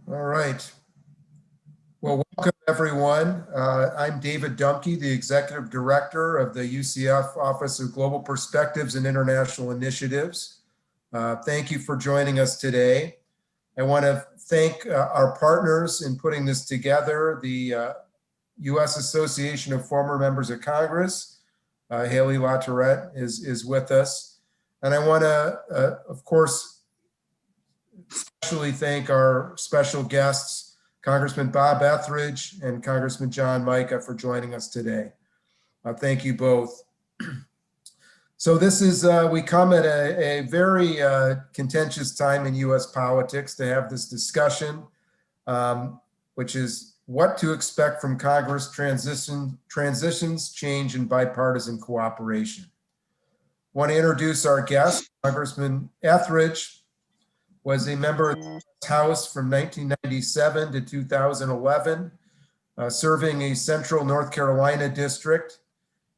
All right. Well, welcome everyone. I'm David Dumke, the Executive Director of the UCF Office of Global Perspectives and International Initiatives. Thank you for joining us today. I want to thank our partners in putting this together, the U.S. Association of Former Members of Congress. Haley LaTourette is with us. And I want to, of course, especially thank our special guests, Congressman Bob Etheridge and Congressman John Micah, for joining us today. Thank you both. So this is, we come at a very contentious time in US politics to have this discussion, which is what to expect from Congress transitions, change, and bipartisan cooperation. I want to introduce our guest. Congressman Etheridge was a member of the House from 1997 to 2011, serving a central North Carolina district.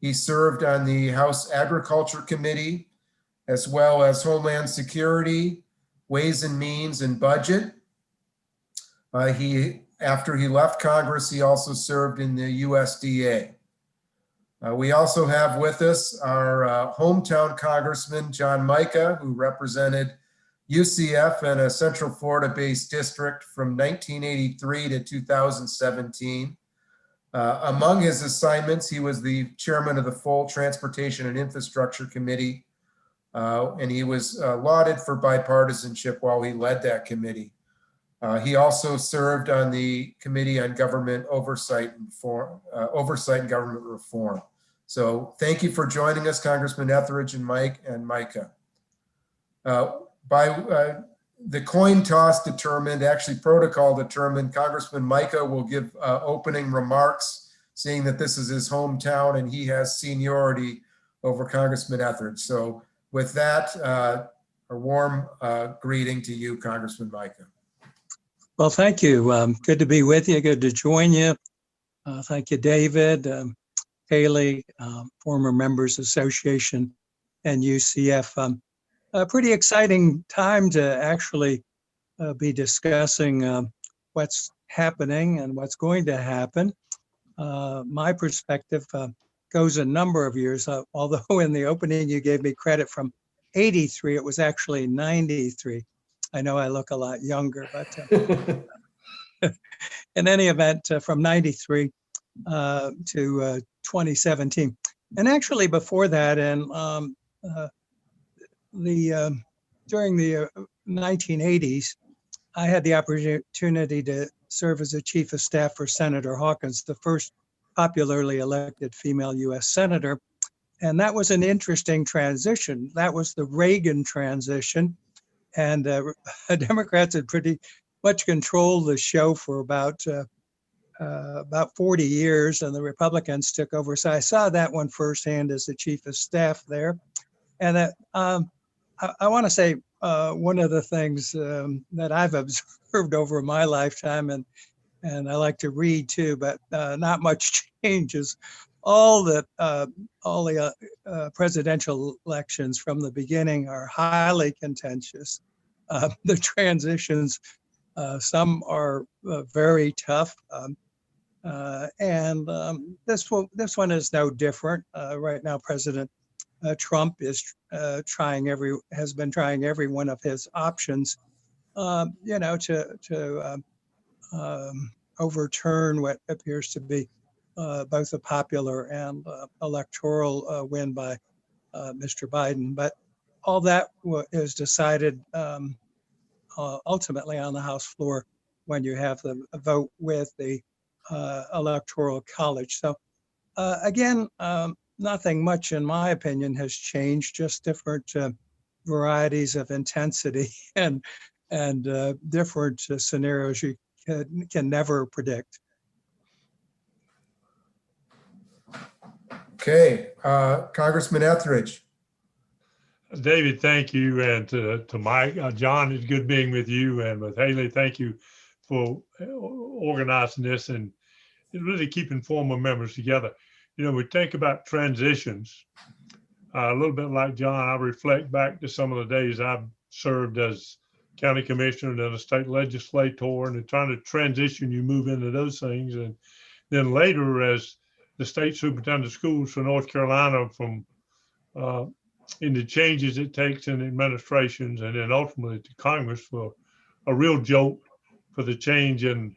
He served on the House Agriculture Committee, as well as Homeland Security, Ways and Means, and Budget. After he left Congress, he also served in the USDA. We also have with us our hometown Congressman, John Micah, who represented UCF in a Central Florida-based district from 1983 to 2017. Among his assignments, he was the chairman of the full Transportation and Infrastructure Committee, and he was lauded for bipartisanship while he led that committee. He also served on the Committee on Government Oversight and Government Reform. So thank you for joining us, Congressman Etheridge and Micah. By the coin toss determined, actually protocol determined, Congressman Micah will give opening remarks, seeing that this is his hometown and he has seniority over Congressman Etheridge. So with that, a warm greeting to you, Congressman Micah. Well, thank you. Good to be with you. Good to join you. Thank you, David, Haley, former members association, and UCF. A pretty exciting time to actually be discussing what's happening and what's going to happen. My perspective goes a number of years, although in the opening you gave me credit from 83, it was actually 93. I know I look a lot younger, but in any event, from 93 to 2017. And actually before that, and during the 1980s, I had the opportunity to serve as a chief of staff for Senator Hawkins, the first popularly elected female U.S. senator. And that was an interesting transition. That was the Reagan transition. And Democrats had pretty much controlled the show for about 40 years, and the Republicans took over. So I saw that one firsthand as the chief of staff there. And that, I want to say one of the things that I've observed over my lifetime, and I like to read too, but not much changes. All the presidential elections from the beginning are highly contentious. The transitions, some are very tough, and this one is no different. Right now, President Trump is has been trying every one of his options, to overturn what appears to be both a popular and electoral win by Mr. Biden. But all that is decided ultimately on the House floor when you have the vote with the Electoral College. So again, nothing much, in my opinion, has changed, just different varieties of intensity and different scenarios you can never predict. Okay, Congressman Etheridge. David, thank you. And to Mike, John, it's good being with you. And with Haley, thank you for organizing this and really keeping former members together. You know, we think about transitions. A little bit like John, I reflect back to some of the days I've served as county commissioner, then a state legislator, and then trying to transition, you move into those things. And then later as the state superintendent of schools for North Carolina from in the changes it takes in administrations, and then ultimately to Congress for a real jolt for the change in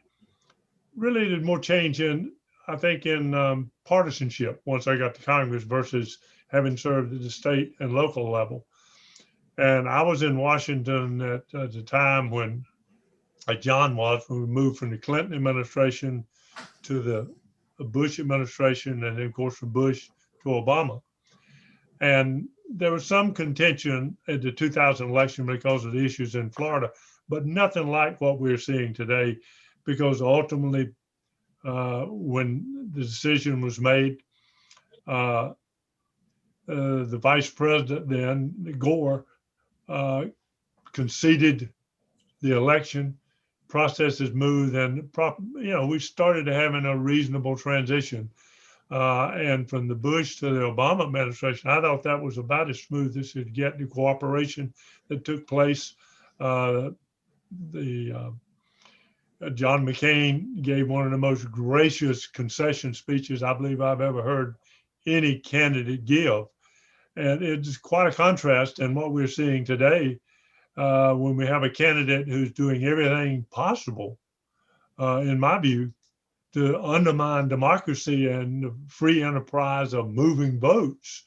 really the more change in, I think, in partisanship once I got to Congress versus having served at the state and local level. And I was in Washington at the time when, like John was, when we moved from the Clinton administration to the Bush administration, and then of course from Bush to Obama. And there was some contention at the 2000 election because of the issues in Florida, but nothing like what we're seeing today, because ultimately when the decision was made, the vice president then, Gore, conceded the election, process is moved, and we started having a reasonable transition. And from the Bush to the Obama administration, I thought that was about as smooth as it get. The cooperation that took place. John McCain gave one of the most gracious concession speeches I believe I've ever heard any candidate give. And it's quite a contrast in what we're seeing today when we have a candidate who's doing everything possible, in my view, to undermine democracy and the free enterprise of moving votes.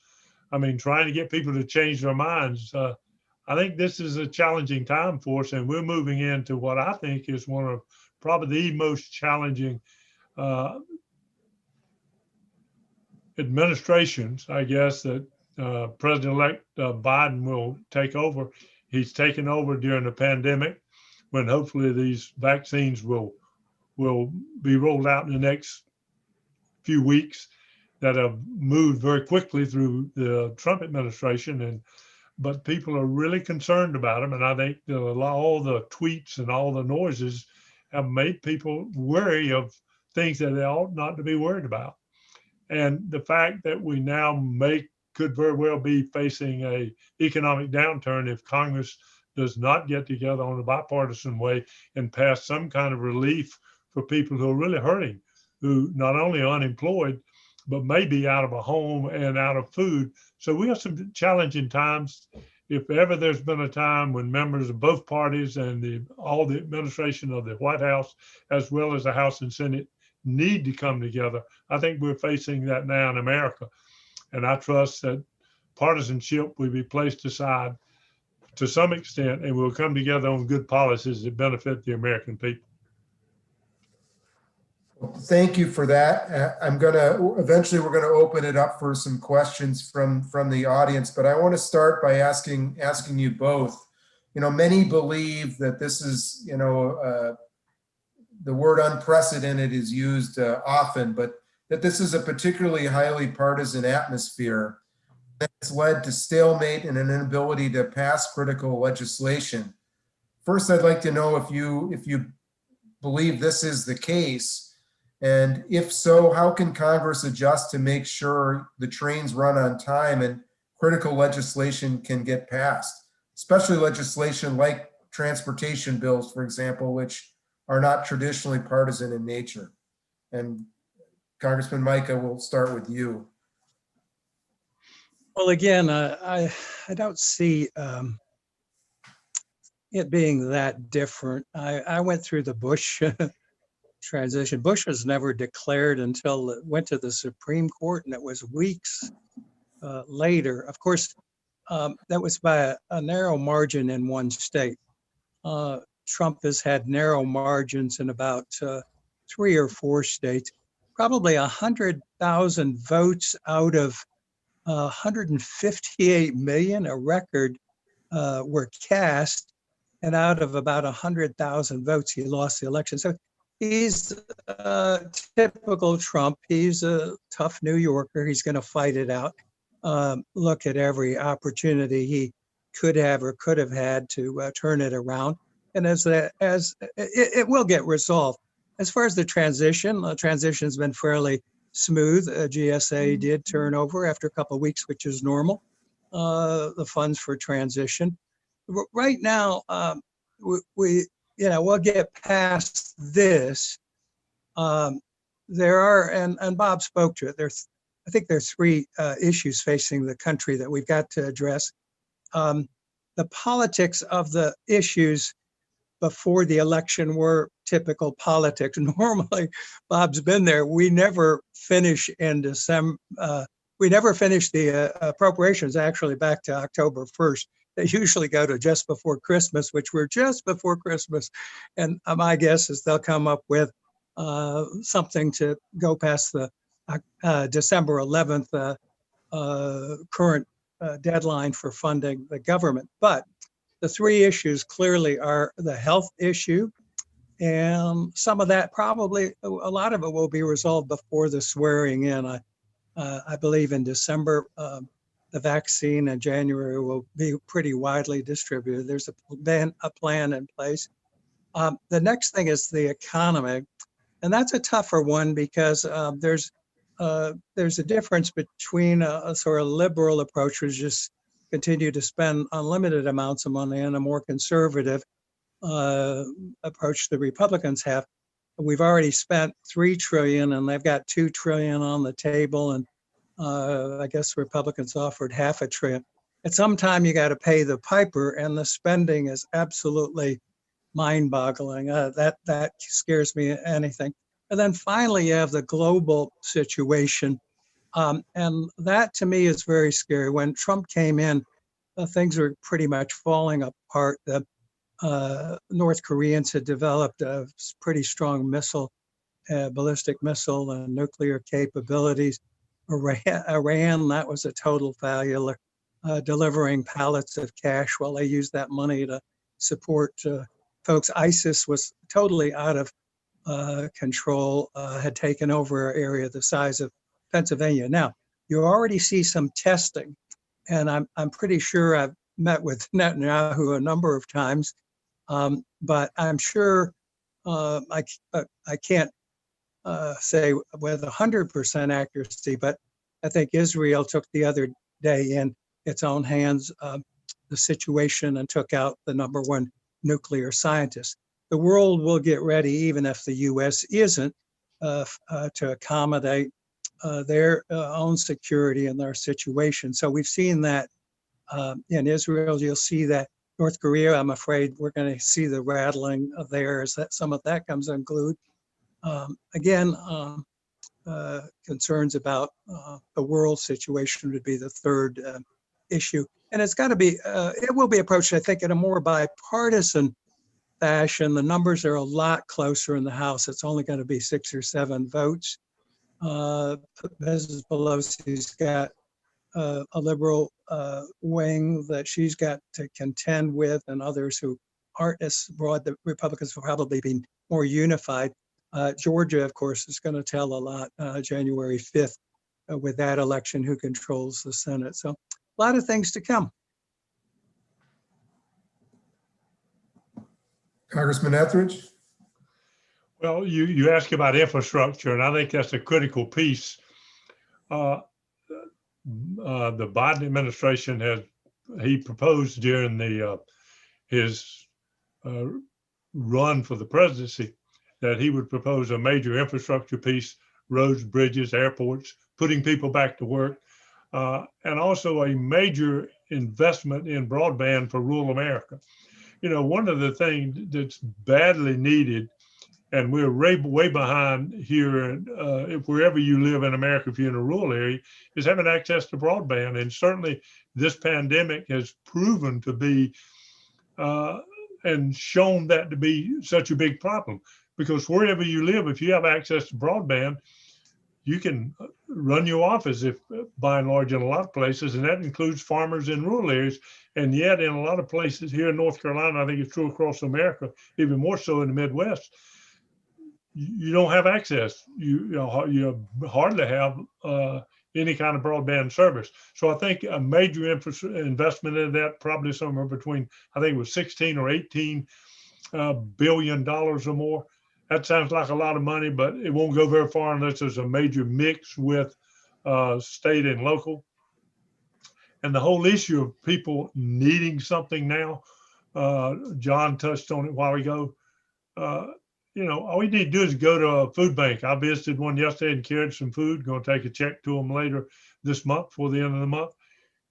I mean, trying to get people to change their minds. I think this is a challenging time for us, and we're moving into what I think is one of probably the most challenging administrations, I guess, that President-elect Biden will take over. He's taken over during the pandemic, when hopefully these vaccines will be rolled out in the next few weeks, that have moved very quickly through the Trump administration. But people are really concerned about them. And I think all the tweets and all the noises have made people wary of things that they ought not to be worried about. And the fact that we now could very well be facing a economic downturn if Congress does not get together on a bipartisan way and pass some kind of relief for people who are really hurting, who not only are unemployed, but maybe out of a home and out of food. So we have some challenging times. If ever there's been a time when members of both parties and all the administration of the White House, as well as the House and Senate, need to come together, I think we're facing that now in America. And I trust that partisanship will be placed aside to some extent, and we'll come together on good policies that benefit the American people. Thank you for that. Eventually we're going to open it up for some questions from the audience, but I want to start by asking you both. Many believe that this is, the word unprecedented is used often, but that this is a particularly highly partisan atmosphere that's led to stalemate and an inability to pass critical legislation. First, I'd like to know if you believe this is the case. And if so, how can Congress adjust to make sure the trains run on time and critical legislation can get passed, especially legislation like transportation bills, for example, which are not traditionally partisan in nature? And Congressman Micah, we'll start with you. Well, again, I don't see it being that different. I went through the Bush transition. Bush was never declared until it went to the Supreme Court, and it was weeks later. Of course, that was by a narrow margin in one state. Trump has had narrow margins in about 3 or 4 states. Probably 100,000 votes out of 158 million, a record, were cast, and out of about 100,000 votes, he lost the election. So he's typical Trump. He's a tough New Yorker. He's going to fight it out. Look at every opportunity he could have or could have had to turn it around. And as it will get resolved. As far as the transition's been fairly smooth. GSA did turn over after a couple of weeks, which is normal. The funds for transition. Right now, we'll get past this. There are, and Bob spoke to it. I think there's three issues facing the country that we've got to address. The politics of the issues before the election were typical politics. Normally, Bob's been there. We never finish in December. We never finish the appropriations actually back to October 1st. They usually go to just before Christmas, which we're just before Christmas. And my guess is they'll come up with something to go past the December 11th current deadline for funding the government. But the three issues clearly are the health issue, and some of that probably, a lot of it will be resolved before the swearing in. I believe in December, the vaccine in January will be pretty widely distributed. There's a plan in place. The next thing is the economy, and that's a tougher one because there's a difference between a sort of liberal approach, which just continue to spend unlimited amounts of money, and a more conservative approach the Republicans have. We've already spent $3 trillion, and they've got $2 trillion on the table, and I guess Republicans offered $500 billion. At some time, you got to pay the piper, and the spending is absolutely mind-boggling. That scares me anything. And then finally, you have the global situation. And that to me is very scary. When Trump came in, things were pretty much falling apart. The North Koreans had developed a pretty strong ballistic missile and nuclear capabilities. Iran, that was a total failure, delivering pallets of cash while they used that money to support folks. ISIS was totally out of control, had taken over an area the size of Pennsylvania. Now, you already see some testing, and I'm pretty sure I've met with Netanyahu a number of times, but I'm sure I can't say with 100% accuracy, but I think Israel took the other day in its own hands the situation and took out the #1 nuclear scientist. The world will get ready, even if the U.S. isn't, to accommodate their own security and their situation. So we've seen that in Israel. You'll see that North Korea. I'm afraid we're going to see the rattling of there as that some of that comes unglued. Again, concerns about the world situation would be the third issue, and it's got to be. It will be approached, I think, in a more bipartisan fashion. The numbers are a lot closer in the House. It's only going to be 6 or 7 votes. Mrs. Pelosi's got a liberal wing that she's got to contend with, and others who aren't as broad. The Republicans will probably be more unified. Georgia, of course, is going to tell a lot January 5th with that election, who controls the Senate. So a lot of things to come. Congressman Etheridge? Well, you ask about infrastructure, and I think that's a critical piece. The Biden administration he proposed during his run for the presidency that he would propose a major infrastructure piece, roads, bridges, airports, putting people back to work, and also a major investment in broadband for rural America. You know, one of the things that's badly needed, and we're way behind here, if wherever you live in America, if you're in a rural area, is having access to broadband. And certainly this pandemic has proven to be and shown that to be such a big problem, because wherever you live, if you have access to broadband, you can run your office, if by and large, in a lot of places, and that includes farmers in rural areas. And yet in a lot of places here in North Carolina, I think it's true across America, even more so in the Midwest, you don't have access. You hardly have any kind of broadband service. So I think a major investment in that, probably somewhere between, I think it was 16 or 18 billion dollars or more. That sounds like a lot of money, but it won't go very far unless there's a major mix with state and local. And the whole issue of people needing something now, John touched on it a while ago. All we need to do is go to a food bank. I visited one yesterday and carried some food. Going to take a check to them later this month, before the end of the month.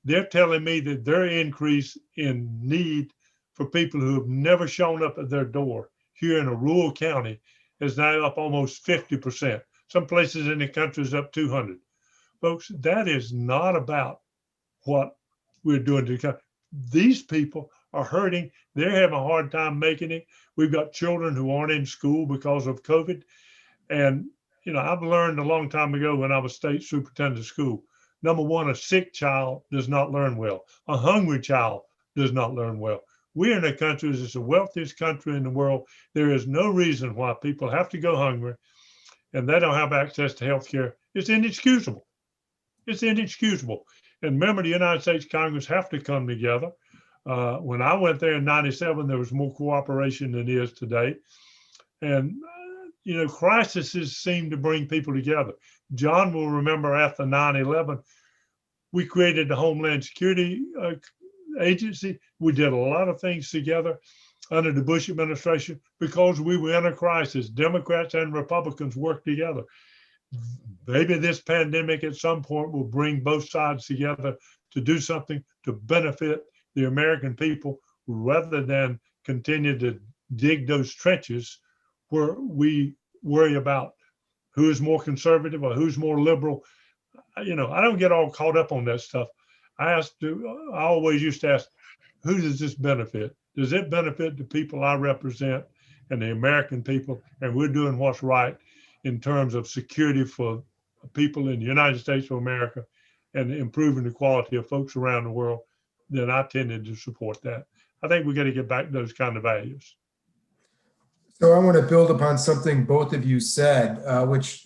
They're telling me that their increase in need for people who have never shown up at their door here in a rural county is now up almost 50%. Some places in the country is up 200. Folks, that is not about what we're doing to the country. These people are hurting. They're having a hard time making it. We've got children who aren't in school because of COVID. And, I've learned a long time ago when I was state superintendent of school, number one, a sick child does not learn well. A hungry child does not learn well. We're in a country that's the wealthiest country in the world. There is no reason why people have to go hungry and they don't have access to health care. It's inexcusable. It's inexcusable. And remember, the United States Congress have to come together. When I went there in 97, there was more cooperation than there is today. And, crises seem to bring people together. John will remember after 9/11, we created the Homeland Security Agency. We did a lot of things together under the Bush administration because we were in a crisis. Democrats and Republicans worked together. Maybe this pandemic at some point will bring both sides together to do something to benefit the American people rather than continue to dig those trenches where we worry about who is more conservative or who's more liberal. I don't get all caught up on that stuff. I always used to ask, who does this benefit? Does it benefit the people I represent and the American people? And we're doing what's right in terms of security for people in the United States of America and improving the quality of folks around the world. Then I tended to support that. I think we got to get back to those kind of values. So I want to build upon something both of you said, which,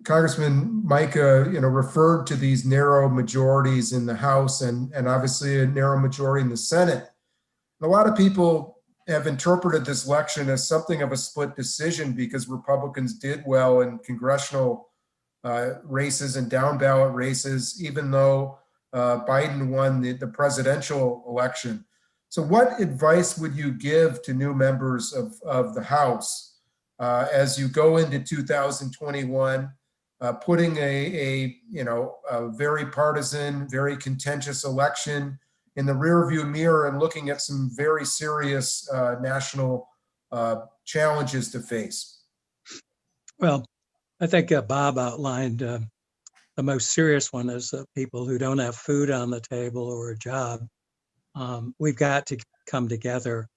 Congressman Micah, referred to these narrow majorities in the House and obviously a narrow majority in the Senate. And a lot of people have interpreted this election as something of a split decision because Republicans did well in congressional races and down ballot races, even though Biden won the presidential election. So what advice would you give to new members of the House as you go into 2021, putting a very partisan, very contentious election in the rearview mirror and looking at some very serious national challenges to face? Well, I think Bob outlined the most serious one is people who don't have food on the table or a job. We've got to come together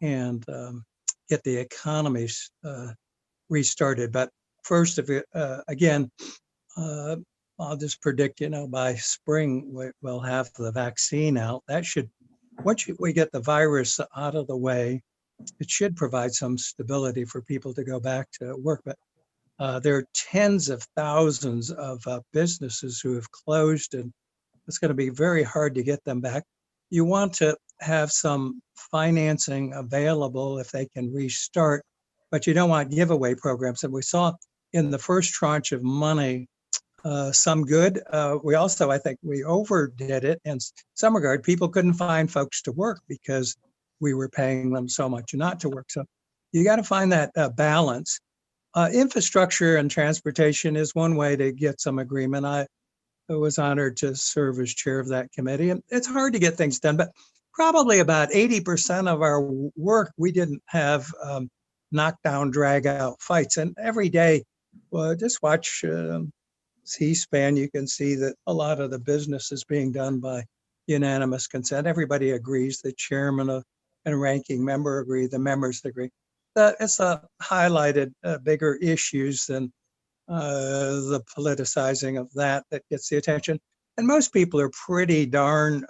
and get the economies restarted. But first, again, I'll just predict, by spring we'll have the vaccine out. Once we get the virus out of the way, it should provide some stability for people to go back to work. But there are tens of thousands of businesses who have closed, and it's going to be very hard to get them back. You want to have some financing available if they can restart, but you don't want giveaway programs. And we saw in the first tranche of money, some good. We also, I think we overdid it in some regard. People couldn't find folks to work because we were paying them so much not to work. So you got to find that balance. Infrastructure and transportation is one way to get some agreement. I was honored to serve as chair of that committee. And it's hard to get things done, but probably about 80% of our work, we didn't have knockdown, drag out fights. And every day, just watch C-SPAN, you can see that a lot of the business is being done by unanimous consent. Everybody agrees, the chairman and ranking member agree, the members agree. It's highlighted bigger issues than the politicizing of that gets the attention. And most people are pretty darn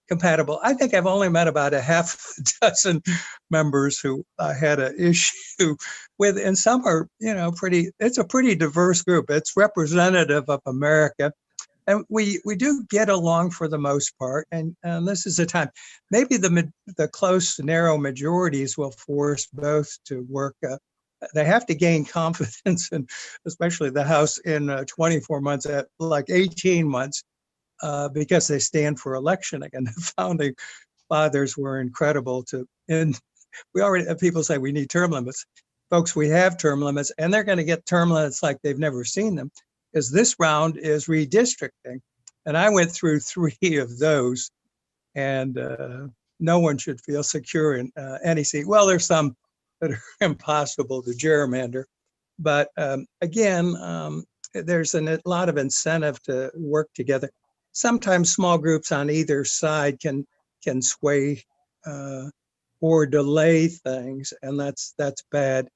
compatible. I think I've only met about a half a dozen members who I had an issue with, and some are, it's a pretty diverse group. It's representative of America. And we do get along for the most part. And this is a time, maybe the close, narrow majorities will force both to work. They have to gain confidence, and especially the House in 24 months, at like 18 months, because they stand for election again. The founding fathers were incredible and we already have people say we need term limits. Folks, we have term limits, and they're going to get term limits like they've never seen them, because this round is redistricting. And I went through 3 of those, and no one should feel secure in any seat. Well, there's some that are impossible to gerrymander, but again, there's a lot of incentive to work together. Sometimes small groups on either side can sway or delay things, and that's bad.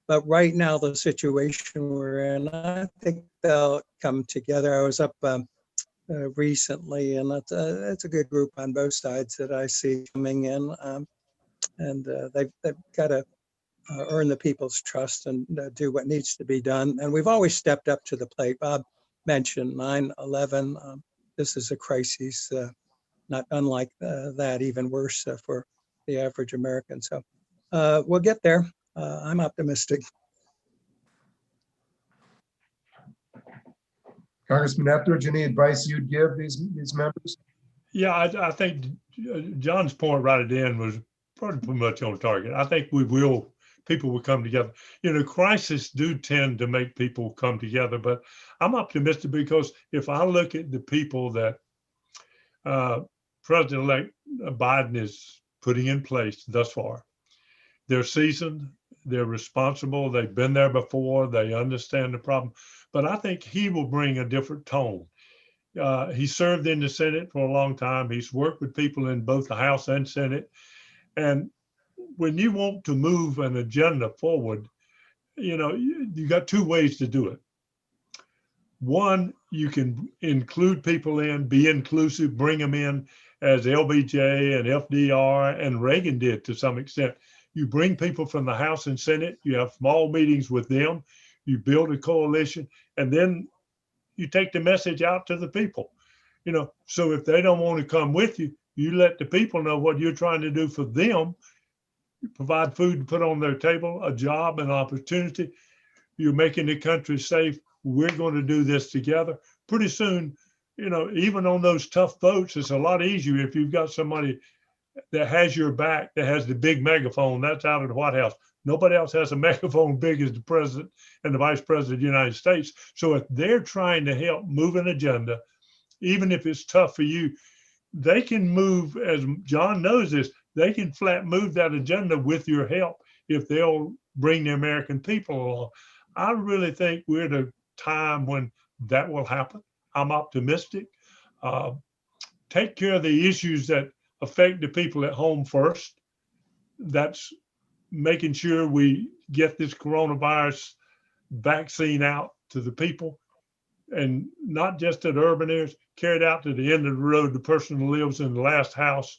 But right now, the situation we're in, I think they'll come together. I was up recently, and it's a good group on both sides that I see coming in, and they've got to earn the people's trust and do what needs to be done. And we've always stepped up to the plate. Bob mentioned 9/11. This is a crisis, not unlike that, even worse for the average American. So we'll get there. I'm optimistic. Congressman Etheridge, any advice you'd give these members? Yeah, I think John's point right at the end was pretty much on target. I think people will come together. You know, crises do tend to make people come together, but I'm optimistic because if I look at the people that President-elect Biden is putting in place thus far, they're seasoned, they're responsible, they've been there before, they understand the problem, but I think he will bring a different tone. He served in the Senate for a long time. He's worked with people in both the House and Senate. And when you want to move an agenda forward, you know, you got 2 ways to do it. One, you can include people in, be inclusive, bring them in as LBJ and FDR and Reagan did to some extent. You bring people from the House and Senate, you have small meetings with them, you build a coalition, and then you take the message out to the people. You know, so if they don't want to come with you, you let the people know what you're trying to do for them. You provide food to put on their table, a job, an opportunity. You're making the country safe. We're going to do this together. Pretty soon, you know, even on those tough votes, it's a lot easier if you've got somebody that has your back, that has the big megaphone. That's out of the White House. Nobody else has a megaphone big as the president and the vice president of the United States. So if they're trying to help move an agenda, even if it's tough for you, they can move, as John knows this, they can flat move that agenda with your help if they'll bring the American people along. I really think we're at a time when that will happen. I'm optimistic. Take care of the issues that affect the people at home first. That's making sure we get this coronavirus vaccine out to the people, and not just to the urban areas, carried out to the end of the road, the person who lives in the last house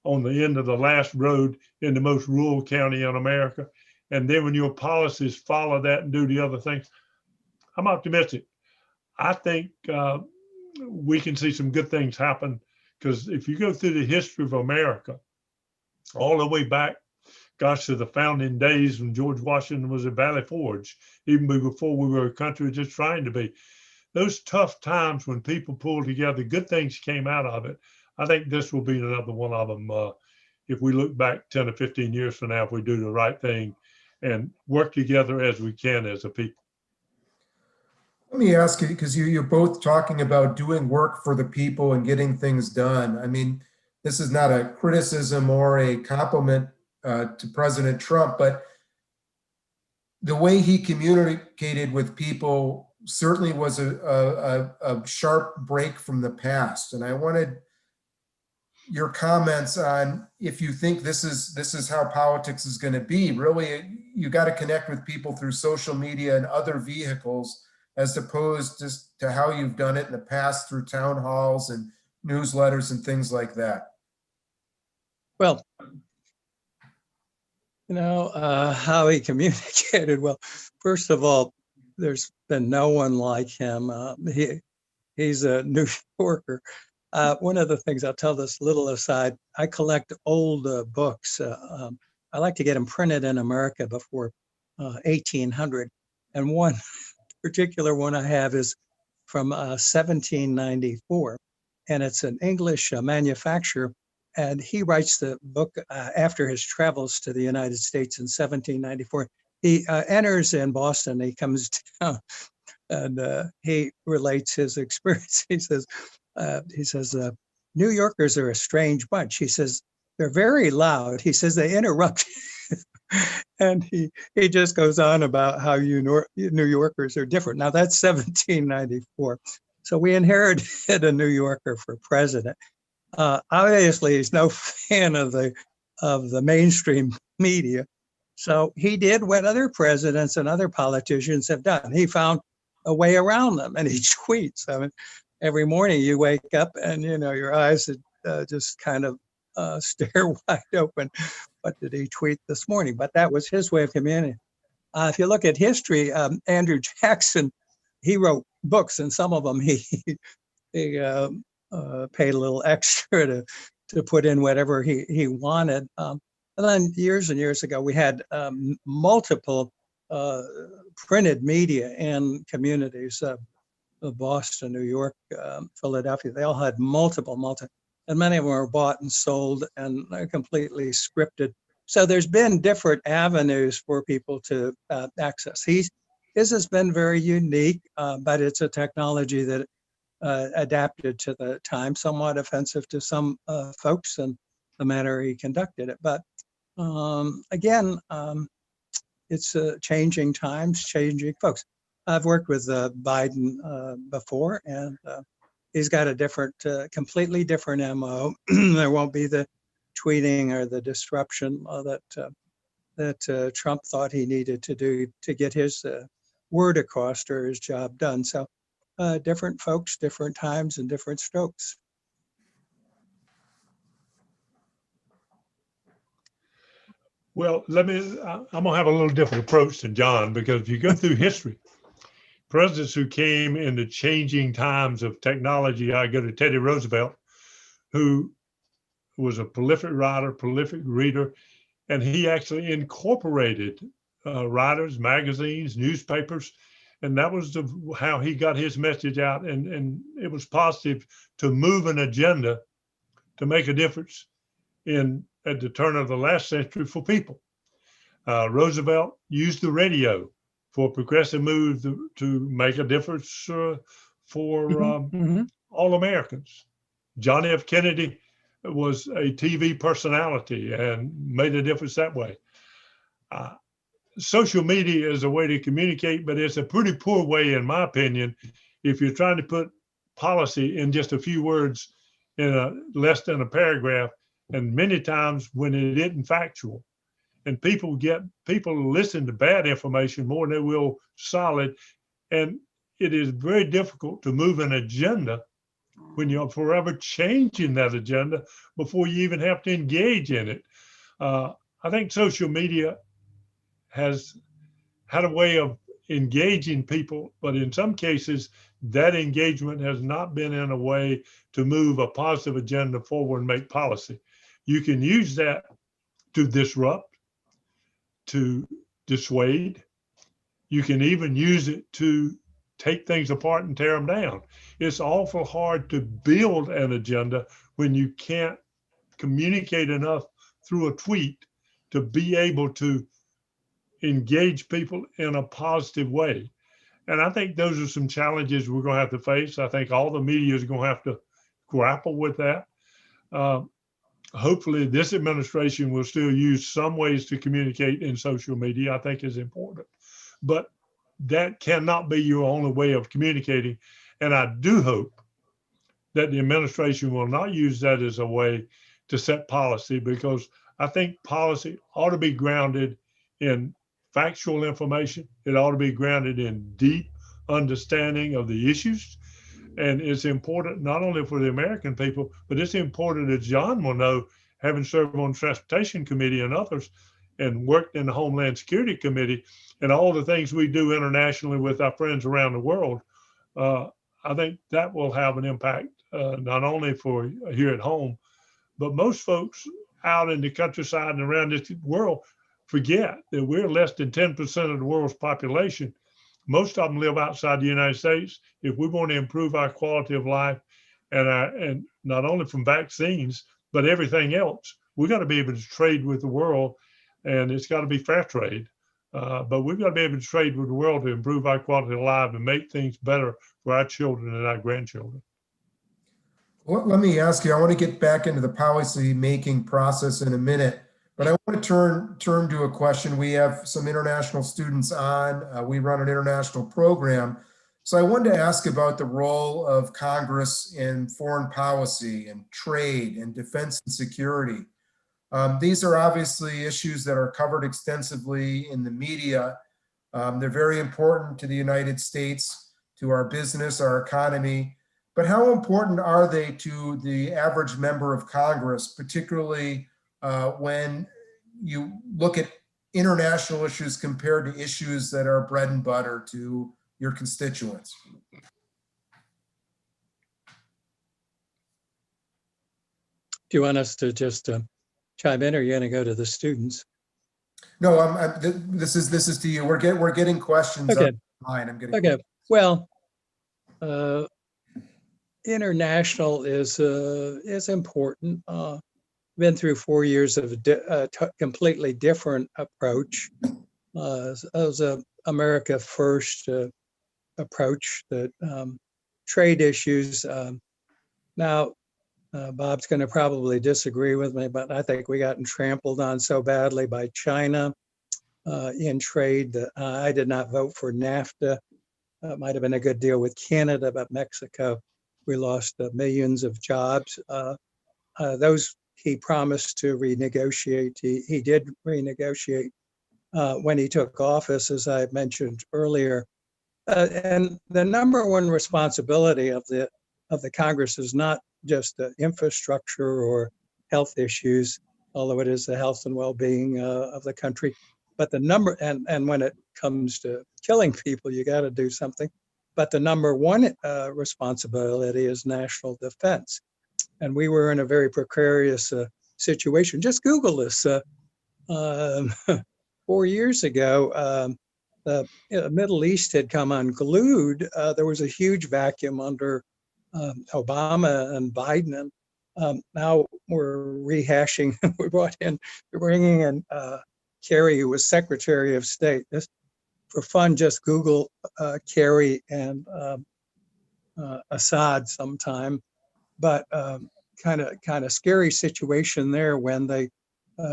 on the end of the last road in the most rural county in America. And then when your policies follow that and do the other things, I'm optimistic. I think we can see some good things happen, because if you go through the history of America, all the way back, gosh, to the founding days when George Washington was at Valley Forge, even before we were a country just trying to be, those tough times when people pulled together, good things came out of it. I think this will be another one of them. If we look back 10 or 15 years from now, if we do the right thing and work together as we can as a people. Let me ask you, because you're both talking about doing work for the people and getting things done. I mean, this is not a criticism or a compliment to President Trump, but the way he communicated with people certainly was a sharp break from the past. And I wanted your comments on if you think this is how politics is going to be. Really, you got to connect with people through social media and other vehicles, as opposed to how you've done it in the past through town halls and newsletters and things like that. Well, you know, how he communicated. Well, first of all, there's been no one like him. He's a New Yorker. One of the things, I'll tell this little aside, I collect old books. I like to get them printed in America before 1800. And one particular one I have is from 1794. And it's an English manufacturer And he writes the book after his travels to the United States in 1794. He enters in Boston. He comes down and he relates his experience. He says, New Yorkers are a strange bunch. He says, they're very loud. He says, they interrupt. And he just goes on about how New Yorkers are different. Now that's 1794. So we inherited a New Yorker for president. Obviously, he's no fan of the mainstream media. So he did what other presidents and other politicians have done. He found a way around them, and he tweets. I mean, every morning you wake up and your eyes just kind of stare wide open. What did he tweet this morning? But that was his way of communicating. If you look at history, Andrew Jackson, he wrote books, and some of them he paid a little extra to put in whatever he wanted. And then years and years ago, we had multiple printed media in communities of Boston, New York, Philadelphia. They all had multiple, and many of them were bought and sold and completely scripted. So there's been different avenues for people to access. His has been very unique, but it's a technology that adapted to the time, somewhat offensive to some folks and the manner he conducted it. But again, it's changing times, changing folks. I've worked with Biden before, and he's got a different, completely different MO. There won't be the tweeting or the disruption that Trump thought he needed to do to get his word across or his job done. So different folks, different times, and different strokes. Well, I'm gonna have a little different approach than John, because if you go through history, presidents who came in the changing times of technology, I go to Teddy Roosevelt, who was a prolific writer, prolific reader, and he actually incorporated writers, magazines, newspapers, and that was how he got his message out, and it was positive to move an agenda to make a difference at the turn of the last century for people. Roosevelt used the radio for progressive moves to make a difference for all Americans. John F. Kennedy was a TV personality and made a difference that way. Social media is a way to communicate, but it's a pretty poor way, in my opinion, if you're trying to put policy in just a few words in less than a paragraph, and many times when it isn't factual. And people listen to bad information more than they will solid. And it is very difficult to move an agenda when you're forever changing that agenda before you even have to engage in it. I think social media has had a way of engaging people, but in some cases, that engagement has not been in a way to move a positive agenda forward and make policy. You can use that to disrupt, to dissuade. You can even use it to take things apart and tear them down. It's awful hard to build an agenda when you can't communicate enough through a tweet to be able to engage people in a positive way. And I think those are some challenges we're going to have to face. I think all the media is going to have to grapple with that. Hopefully this administration will still use some ways to communicate in social media, I think is important. But that cannot be your only way of communicating. And I do hope that the administration will not use that as a way to set policy, because I think policy ought to be grounded in factual information. It ought to be grounded in deep understanding of the issues. And it's important not only for the American people, but it's important, as John will know, having served on the Transportation Committee and others, and worked in the Homeland Security Committee, and all the things we do internationally with our friends around the world. I think that will have an impact, not only for here at home, but most folks out in the countryside and around this world forget that we're less than 10% of the world's population. Most of them live outside the United States. If we want to improve our quality of life, and not only from vaccines, but everything else, we got to be able to trade with the world, and it's got to be fair trade. But we've got to be able to trade with the world to improve our quality of life and make things better for our children and our grandchildren. Well, let me ask you, I want to get back into the policy making process in a minute, but I want to turn to a question. We have some international students on. We run an international program. So I wanted to ask about the role of Congress in foreign policy and trade and defense and security. These are obviously issues that are covered extensively in the media. They're very important to the United States, to our business, our economy. But how important are they to the average member of Congress, particularly when you look at international issues compared to issues that are bread and butter to your constituents? Do you want us to just chime in, or are you going to go to the students? No, this is to you. We're getting questions Okay. online. I'm getting Okay. Well, international is important. Been through 4 years of completely different approach. It was a America first approach that trade issues. Now, Bob's going to probably disagree with me, but I think we gotten trampled on so badly by China in trade that I did not vote for NAFTA. It might have been a good deal with Canada, but Mexico, we lost millions of jobs. Those he promised to renegotiate. He did renegotiate when he took office, as I mentioned earlier. And the number one responsibility of the Congress is not just infrastructure or health issues, although it is the health and well-being of the country, but the number, and when it comes to killing people, you got to do something. But the number one responsibility is national defense. And we were in a very precarious situation. Just Google this. 4 years ago, the Middle East had come unglued. There was a huge vacuum under Obama and Biden. And now we're rehashing. We're bringing in Kerry, who was Secretary of State. Just for fun, just Google Kerry and Assad sometime. But kind of scary situation there when they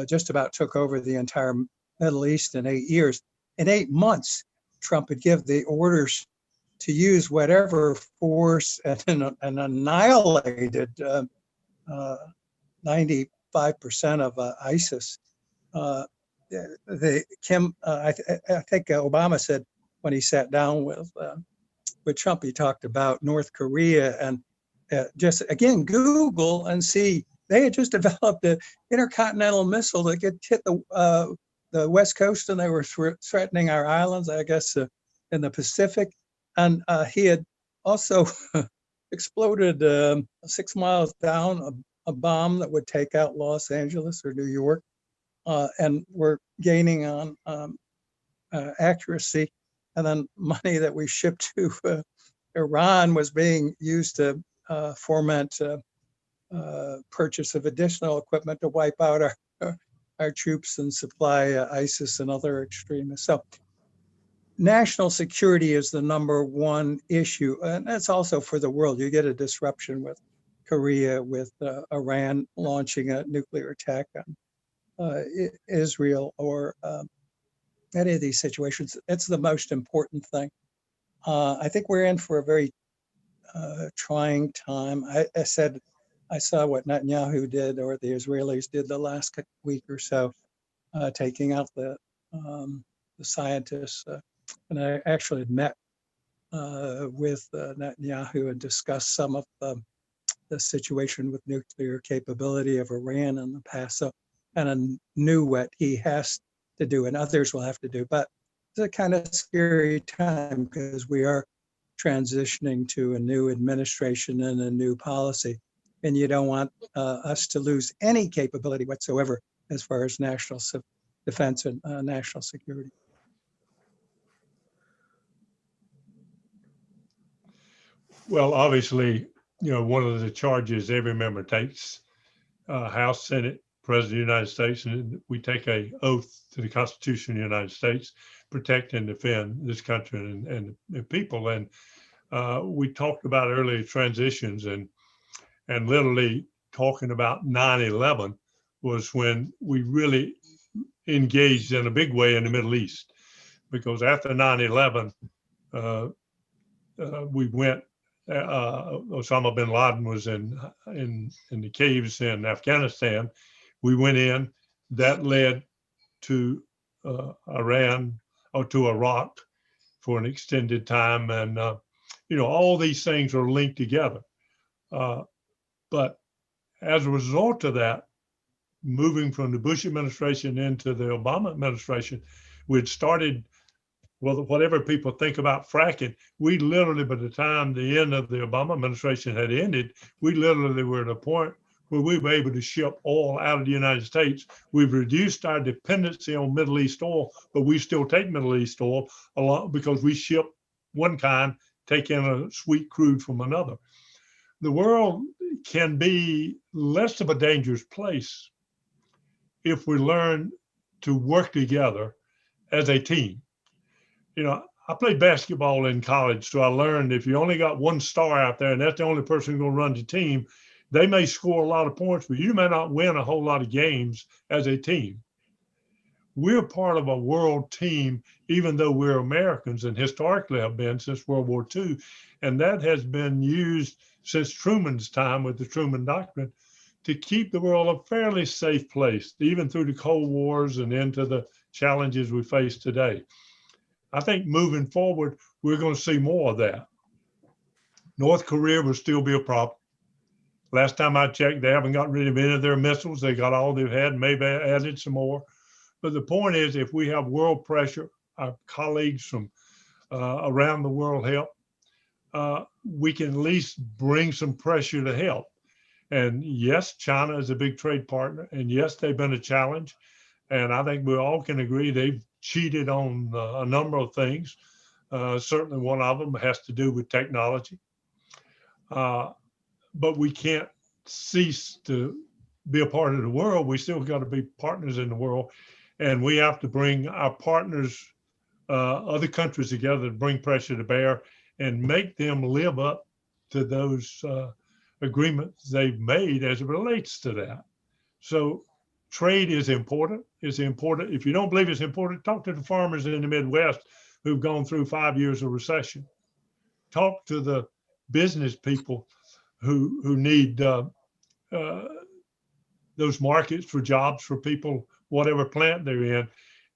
just about took over the entire Middle East in 8 years. In 8 months, Trump would give the orders to use whatever force and annihilated 95% of ISIS. I think Obama said when he sat down with Trump, he talked about North Korea, and just again Google and see they had just developed an intercontinental missile that could hit the West Coast, and they were threatening our islands, I guess, in the Pacific. And he had also exploded 6 miles down a bomb that would take out Los Angeles or New York, and we're gaining on accuracy. And then money that we shipped to Iran was being used to foment purchase of additional equipment to wipe out our troops and supply ISIS and other extremists. So national security is the number one issue. And that's also for the world. You get a disruption with Korea, with Iran launching a nuclear attack on Israel, or any of these situations. It's the most important thing. I think we're in for a very trying time. I saw what Netanyahu did, or the Israelis did the last week or so, taking out the scientists. And I actually met with Netanyahu and discussed some of the situation with nuclear capability of Iran in the past. So, and I knew what he has to do and others will have to do. But it's a kind of scary time because we are transitioning to a new administration and a new policy. And you don't want us to lose any capability whatsoever as far as national defense and national security. Well, obviously, one of the charges every member takes House, Senate, President of the United States, and we take a oath to the Constitution of the United States, protect and defend this country and the people. And we talked about early transitions, and literally talking about 9/11 was when we really engaged in a big way in the Middle East, because after 9/11, we went. Osama bin Laden was in the caves in Afghanistan. We went in. That led to Iran or to Iraq for an extended time, and all these things are linked together. But as a result of that, moving from the Bush administration into the Obama administration, we'd started, well, whatever people think about fracking, we literally, by the time the end of the Obama administration had ended, we literally were at a point where we were able to ship oil out of the United States. We've reduced our dependency on Middle East oil, but we still take Middle East oil a lot because we ship one kind, take in a sweet crude from another. The world can be less of a dangerous place if we learn to work together as a team. I played basketball in college, so I learned if you only got one star out there and that's the only person who's going to run the team, they may score a lot of points, but you may not win a whole lot of games as a team. We're part of a world team, even though we're Americans and historically have been since World War II. And that has been used since Truman's time with the Truman Doctrine to keep the world a fairly safe place, even through the Cold Wars and into the challenges we face today. I think moving forward, we're going to see more of that. North Korea will still be a problem. Last time I checked, they haven't got rid of any of their missiles. They got all they've had, maybe added some more. But the point is, if we have world pressure, our colleagues from around the world help, we can at least bring some pressure to help. And yes, China is a big trade partner. And yes, they've been a challenge. And I think we all can agree they've cheated on a number of things. Certainly one of them has to do with technology. But we can't cease to be a part of the world. We still got to be partners in the world. And we have to bring our partners, other countries together to bring pressure to bear and make them live up to those agreements they've made as it relates to that. So trade is important. It's important. If you don't believe it's important, talk to the farmers in the Midwest who've gone through 5 years of recession. Talk to the business people who need those markets for jobs for people, whatever plant they're in.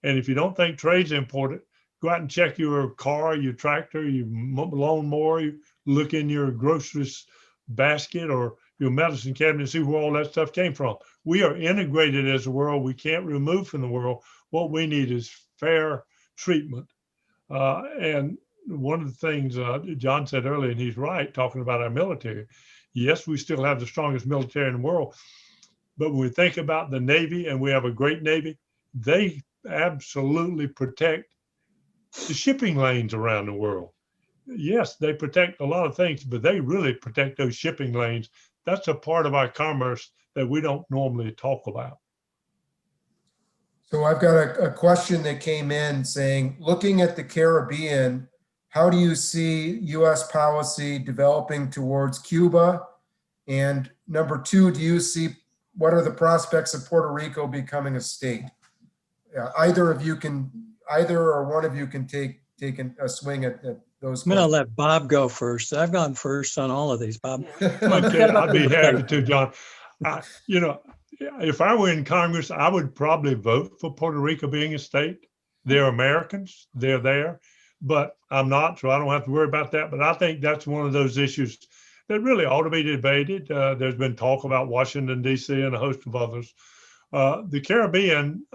And if you don't think trade's important, go out and check your car, your tractor, your lawnmower, you look in your groceries basket or your medicine cabinet and see where all that stuff came from. We are integrated as a world. We can't remove from the world. What we need is fair treatment. And one of the things John said earlier, and he's right, talking about our military. Yes, we still have the strongest military in the world. But when we think about the Navy, and we have a great Navy, they absolutely protect the shipping lanes around the world. Yes, they protect a lot of things, but they really protect those shipping lanes. That's a part of our commerce that we don't normally talk about. So I've got a question that came in saying, looking at the Caribbean, how do you see U.S. policy developing towards Cuba? And number two, what are the prospects of Puerto Rico becoming a state? Either or one of you can take a swing at those. I'm going to let Bob go first. I've gone first on all of these, Bob. Okay, I'd be happy to, John. If I were in Congress, I would probably vote for Puerto Rico being a state. They're Americans, they're there, but I'm not, so I don't have to worry about that. But I think that's one of those issues that really ought to be debated. There's been talk about Washington, D.C. and a host of others. The Caribbean,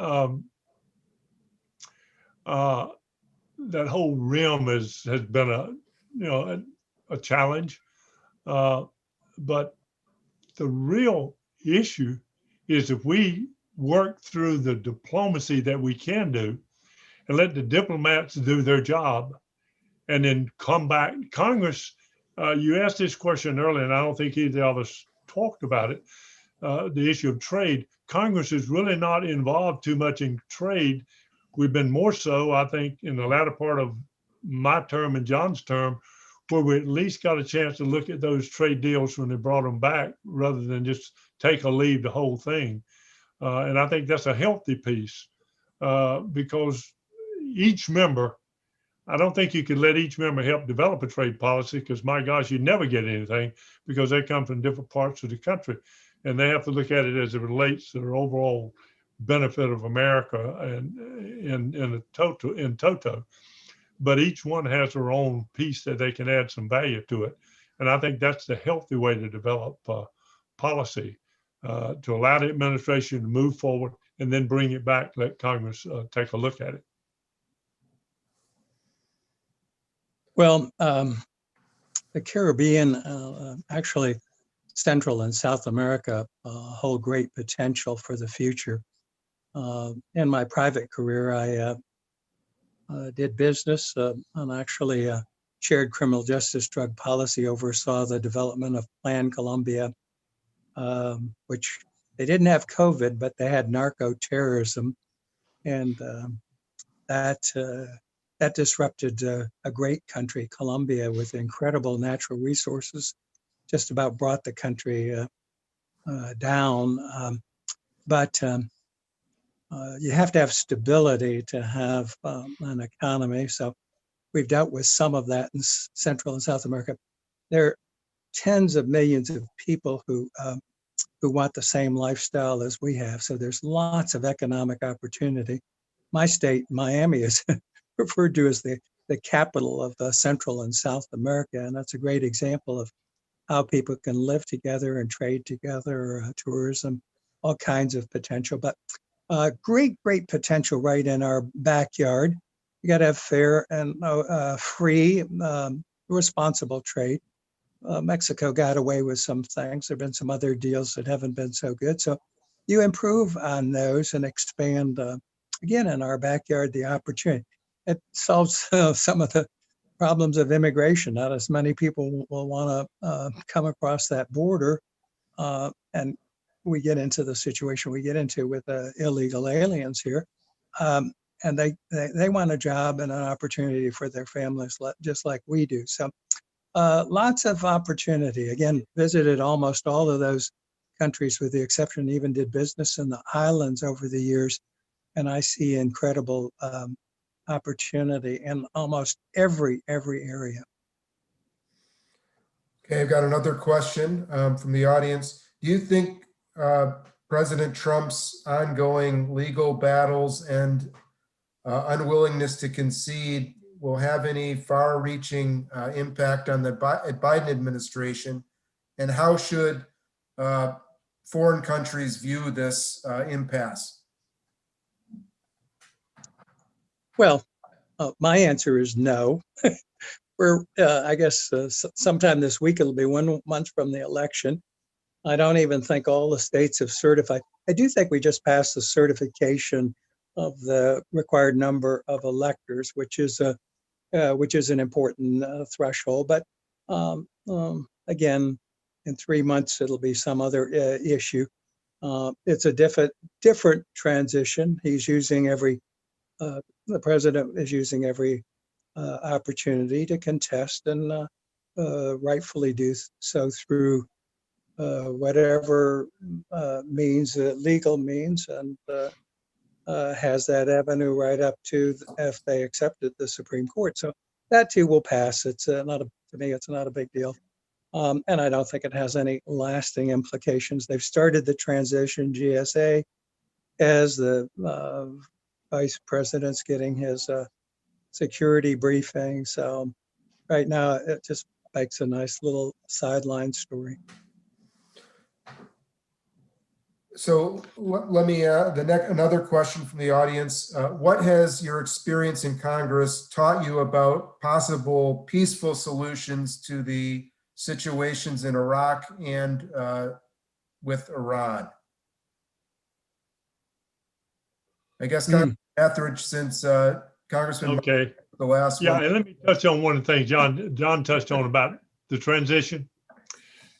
that whole rim has been a challenge. But the real issue is if we work through the diplomacy that we can do and let the diplomats do their job and then come back. Congress, you asked this question earlier, and I don't think either of us talked about it. the issue of trade. Congress is really not involved too much in trade. We've been more so, I think, in the latter part of my term and John's term, where we at least got a chance to look at those trade deals when they brought them back, rather than just take or leave the whole thing. And I think that's a healthy piece, because each member, I don't think you could let each member help develop a trade policy, because my gosh, you never get anything, because they come from different parts of the country and they have to look at it as it relates to the overall benefit of America and in toto. But each one has their own piece that they can add some value to it. And I think that's the healthy way to develop policy, to allow the administration to move forward and then bring it back, let Congress take a look at it. Well, the Caribbean, actually Central and South America, hold great potential for the future. In my private career, I did business and actually shared criminal justice drug policy, oversaw the development of Plan Colombia, which they didn't have COVID, but they had narco terrorism. And that disrupted a great country, Colombia, with incredible natural resources, just about brought the country down. But you have to have stability to have an economy. So we've dealt with some of that in Central and South America. There are tens of millions of people who want the same lifestyle as we have. So there's lots of economic opportunity. My state, Miami, is referred to as the capital of Central and South America. And that's a great example of how people can live together and trade together, tourism, all kinds of potential. But great potential right in our backyard. You got to have fair and free, responsible trade. Mexico got away with some things. There have been some other deals that haven't been so good. So you improve on those and expand, again, in our backyard, the opportunity. It solves some of the problems of immigration. Not as many people will want to come across that border, and we get into the situation we get into with illegal aliens here, and they want a job and an opportunity for their families, just like we do. So lots of opportunity. Again, visited almost all of those countries, with the exception, even did business in the islands over the years, and I see incredible opportunity in almost every area. Okay, I've got another question from the audience. Do you think President Trump's ongoing legal battles and unwillingness to concede will have any far-reaching impact on the Biden administration? And how should foreign countries view this impasse? Well, my answer is no. We're, I guess, sometime this week, it'll be 1 month from the election. I don't even think all the states have certified. I do think we just passed the certification of the required number of electors, which is an important threshold. But again, in 3 months, it'll be some other issue. It's a different transition. He's using the president is using every opportunity to contest, and rightfully do so through whatever means, legal means, and has that avenue right up to if they accepted the Supreme Court. So that too will pass. It's to me, it's not a big deal. And I don't think it has any lasting implications. They've started the transition. GSA, as the vice president's getting his security briefing. So right now it just makes a nice little sideline story. So let me another question from the audience. What has your experience in Congress taught you about possible peaceful solutions to the situations in Iraq and with Iran? I guess Congressman Etheridge, since Congressman Okay. the last one. Yeah, and let me touch on one thing John touched on about the transition.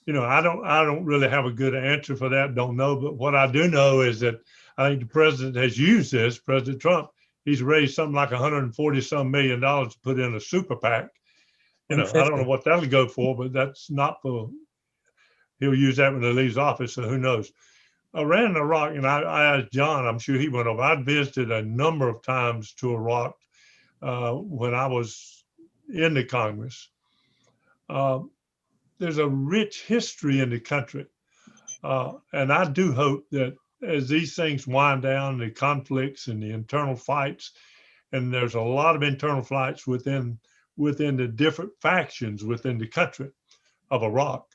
I don't really have a good answer for that. Don't know. But what I do know is that I think the president has used this, President Trump. He's raised something like 140 some $million to put in a super PAC. I don't know 150. what that'll go for, but that's not for, he'll use that when he leaves office. So who knows? Iran and Iraq, and I asked John, I'm sure he went over. I visited a number of times to Iraq when I was in the Congress. There's a rich history in the country. And I do hope that as these things wind down, the conflicts and the internal fights, and there's a lot of internal fights within the different factions within the country of Iraq.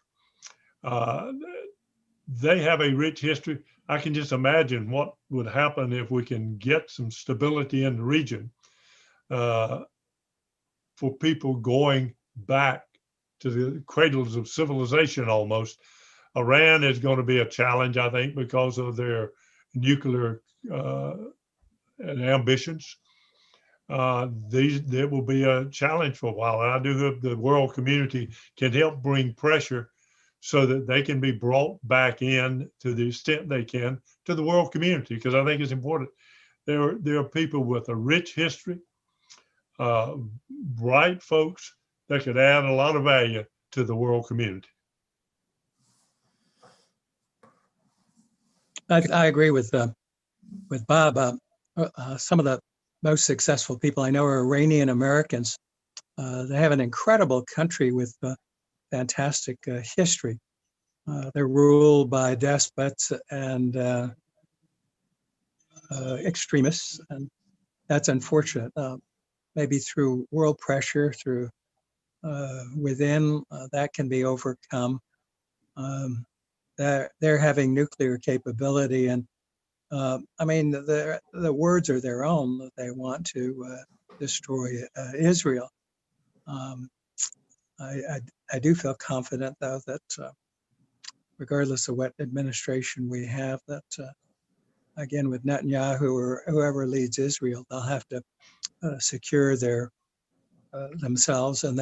They have a rich history. I can just imagine what would happen if we can get some stability in the region for people going back to the cradles of civilization almost. Iran is going to be a challenge, I think, because of their nuclear ambitions. There will be a challenge for a while. And I do hope the world community can help bring pressure so that they can be brought back in to the extent they can to the world community, because I think it's important. There are people with a rich history, bright folks that could add a lot of value to the world community. I agree with Bob. Some of the most successful people I know are Iranian Americans. They have an incredible country with fantastic history. They're ruled by despots and extremists, and that's unfortunate. Maybe through world pressure, through within, that can be overcome. They're having nuclear capability, and I mean, the words are their own that they want to destroy Israel. I do feel confident, though, that regardless of what administration we have, that again, with Netanyahu or whoever leads Israel, they'll have to secure their themselves, and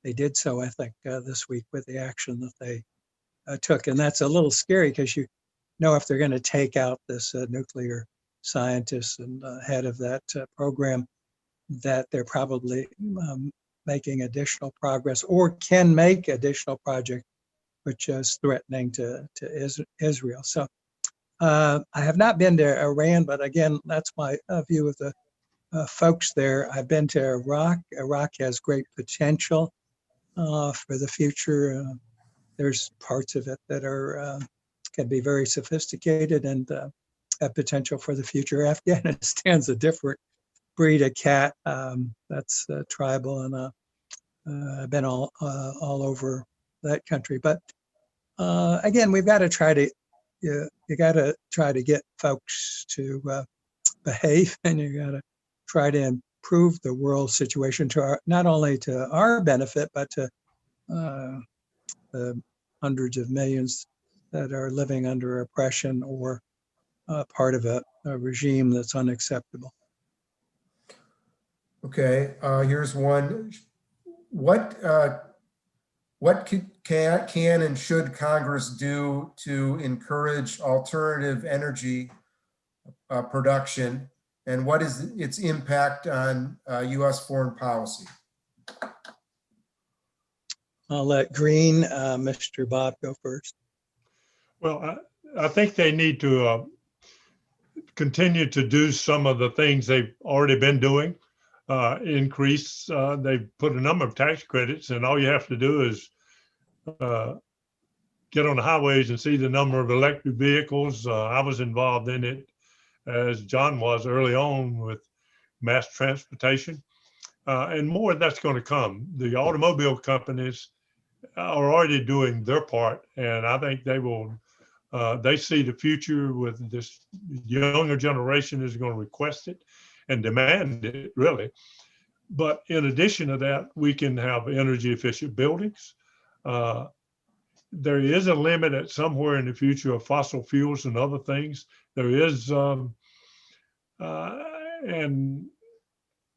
they did so, I think, this week with the action that they took. And that's a little scary because you know if they're going to take out this nuclear scientist and head of that program, that they're probably making additional progress or can make additional project, which is threatening to Israel. So I have not been to Iran, but again, that's my view of the folks there. I've been to Iraq. Iraq has great potential for the future. There's parts of it that are can be very sophisticated and have potential for the future. Afghanistan's a different breed of cat. That's tribal, and I've been all over that country. But again, we've got to try to you got to try to get folks to behave, and you got to try to improve the world situation to not only to our benefit, but to the hundreds of millions that are living under oppression or part of a regime that's unacceptable. Okay, here's one. What can and should Congress do to encourage alternative energy production, and what is its impact on U.S. foreign policy? I'll let Mr. Bob go first. Well, I think they need to continue to do some of the things they've already been doing. Increase, they've put a number of tax credits, and all you have to do is get on the highways and see the number of electric vehicles. I was involved in it, as John was early on, with mass transportation. And more of that's going to come. The automobile companies are already doing their part, and I think they will. They see the future with this younger generation is going to request it and demand it, really. But in addition to that, we can have energy efficient buildings. There is a limit at somewhere in the future of fossil fuels and other things. There is, and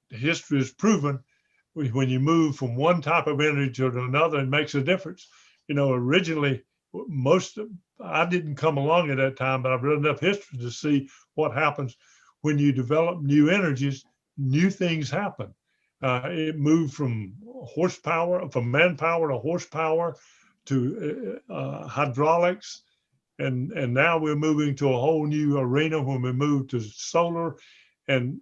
history has proven when you move from one type of energy to another, it makes a difference. originally I didn't come along at that time, but I've read enough history to see what happens when you develop new energies. New things happen. It moved from manpower to horsepower to hydraulics. And now we're moving to a whole new arena when we move to solar, and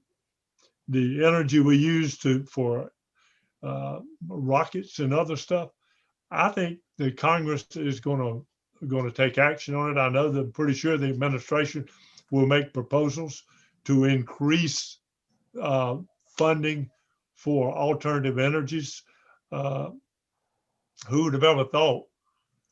the energy we use for rockets and other stuff. I think the Congress is going to take action on it. I know that I'm pretty sure the administration will make proposals to increase funding for alternative energies. Who would have ever thought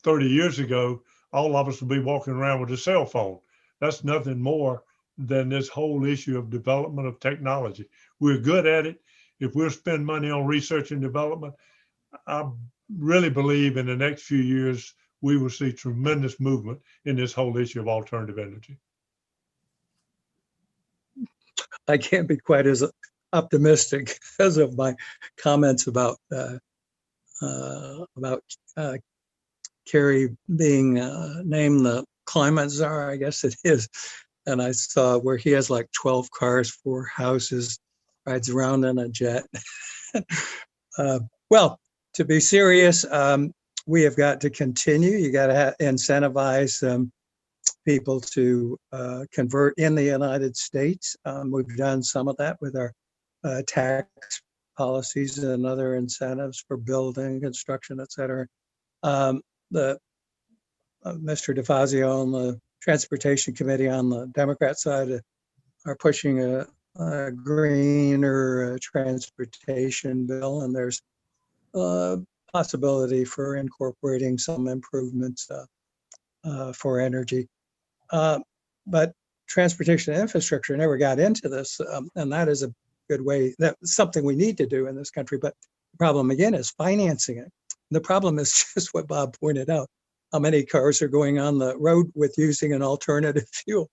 30 years ago, all of us would be walking around with a cell phone? That's nothing more than this whole issue of development of technology. We're good at it. If we'll spend money on research and development, I really believe in the next few years, we will see tremendous movement in this whole issue of alternative energy. I can't be quite as optimistic because of my comments about Kerry being named the climate czar, I guess it is. And I saw where he has like 12 cars, 4 houses, rides around in a jet. Well, to be serious, we have got to continue. You got to incentivize people to convert in the United States. We've done some of that with our tax policies and other incentives for building, construction, et cetera. Mr. DeFazio on the Transportation Committee on the Democrat side are pushing a greener transportation bill, and there's a possibility for incorporating some improvements for energy. But transportation infrastructure never got into this, and that is a good way. That's something we need to do in this country. But the problem again is financing it. The problem is just what Bob pointed out. How many cars are going on the road with using an alternative fuel?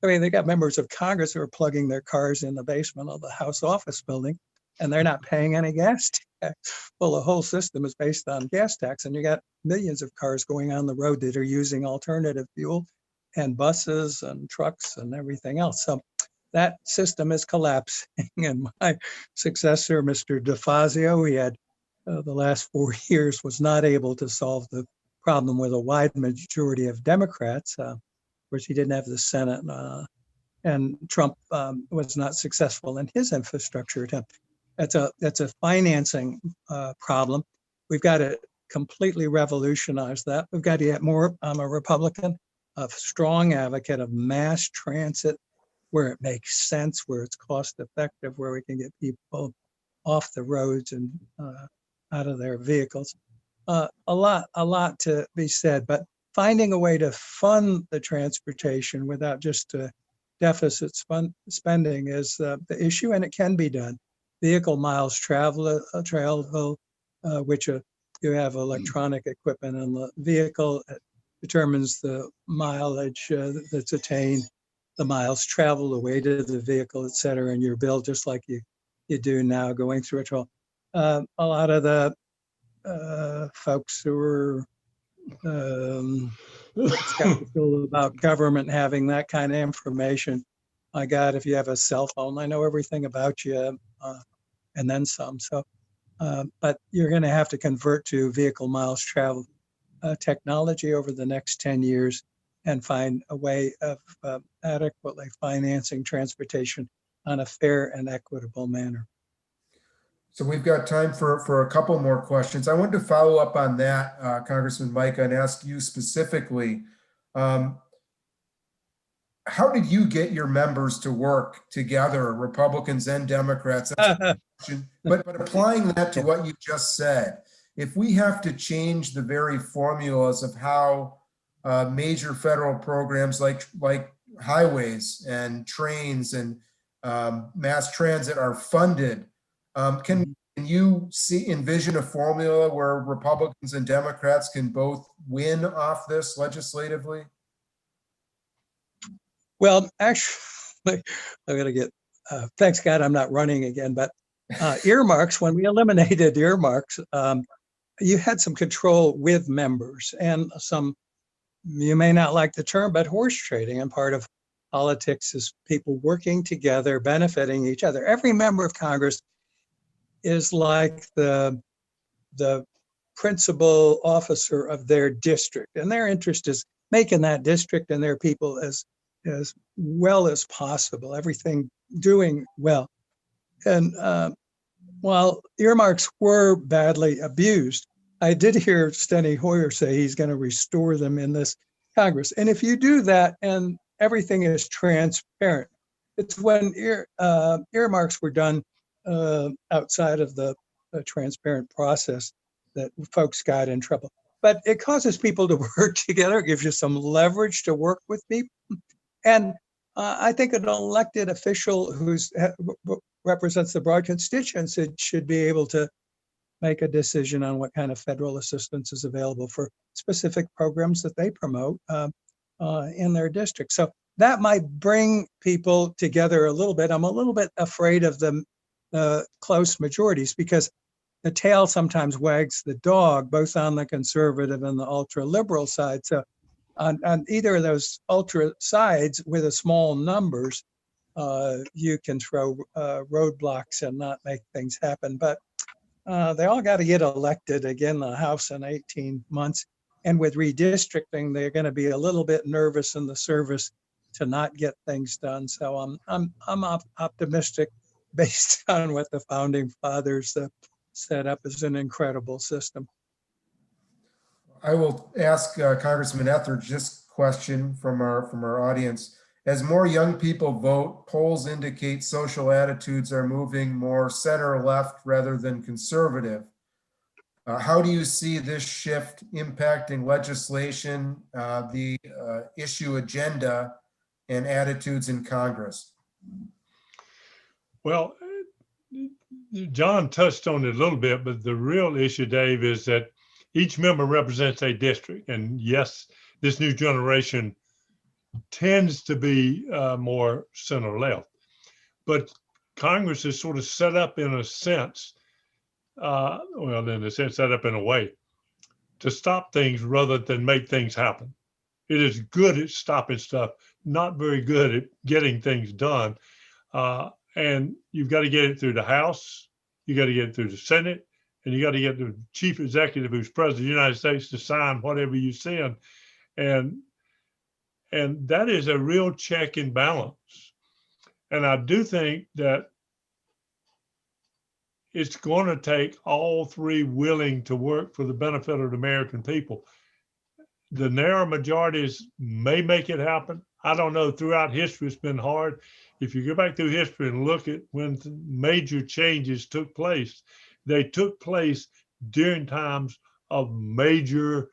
I mean, they got members of Congress who are plugging their cars in the basement of the House office building, and they're not paying any gas tax. Well, the whole system is based on gas tax, and you got millions of cars going on the road that are using alternative fuel, and buses and trucks and everything else. So that system is collapsing. And my successor, Mr. DeFazio, he had the last 4 years was not able to solve the problem with a wide majority of Democrats. Of course, he didn't have the Senate, and Trump was not successful in his infrastructure attempt. That's a financing problem. We've got to completely revolutionize that. We've got to get more. I'm a Republican, a strong advocate of mass transit where it makes sense, where it's cost effective, where we can get people off the roads and out of their vehicles. A lot to be said, but finding a way to fund the transportation without just deficit spending is the issue, and it can be done. Vehicle miles traveled, which you have electronic equipment in the vehicle. It determines the mileage that's attained, the miles traveled, the weight of the vehicle, et cetera, and your bill, just like you do now going through a toll. A lot of the folks who are skeptical about government having that kind of information. My God, if you have a cell phone, I know everything about you, and then some. So, but you're going to have to convert to vehicle miles traveled technology over the next 10 years and find a way of adequately financing transportation on a fair and equitable manner. So we've got time for a couple more questions. I wanted to follow up on that, Congressman Micah, and ask you specifically, how did you get your members to work together, Republicans and Democrats? But applying that to what you just said, if we have to change the very formulas of how major federal programs like highways and trains and mass transit are funded, can you envision a formula where Republicans and Democrats can both win off this legislatively? Well, actually, I'm going to get, thanks God I'm not running again, but earmarks, when we eliminated earmarks, you had some control with members and some, you may not like the term, but horse trading. And part of politics is people working together, benefiting each other. Every member of Congress is like the principal officer of their district, and their interest is making that district and their people as well as possible, everything doing well. And while earmarks were badly abused, I did hear Steny Hoyer say he's going to restore them in this Congress. And if you do that and everything is transparent, it's when earmarks were done outside of the transparent process that folks got in trouble. But it causes people to work together. It gives you some leverage to work with people. And I think an elected official who represents the broad constituency should be able to make a decision on what kind of federal assistance is available for specific programs that they promote in their district. So that might bring people together a little bit. I'm a little bit afraid of the close majorities because the tail sometimes wags the dog, both on the conservative and the ultra liberal side. So on either of those ultra sides with a small numbers, you can throw roadblocks and not make things happen. But they all got to get elected again, the House in 18 months. And with redistricting, they're going to be a little bit nervous in the service to not get things done. So I'm optimistic based on what the founding fathers set up as an incredible system. I will ask Congressman Etheridge this question from our audience. As more young people vote, polls indicate social attitudes are moving more center left rather than conservative. How do you see this shift impacting legislation, the issue agenda, and attitudes in Congress? Well, John touched on it a little bit, but the real issue, Dave, is that each member represents a district. And yes, this new generation tends to be more center left. But Congress is sort of set up in a sense, set up in a way to stop things rather than make things happen. It is good at stopping stuff, not very good at getting things done. And you've got to get it through the House, you got to get it through the Senate, and you got to get the chief executive, who's president of the United States, to sign whatever you send. And that is a real check and balance. And I do think that it's going to take all three willing to work for the benefit of the American people. The narrow majorities may make it happen. I don't know. Throughout history, it's been hard. If you go back through history and look at when major changes took place, they took place during times of major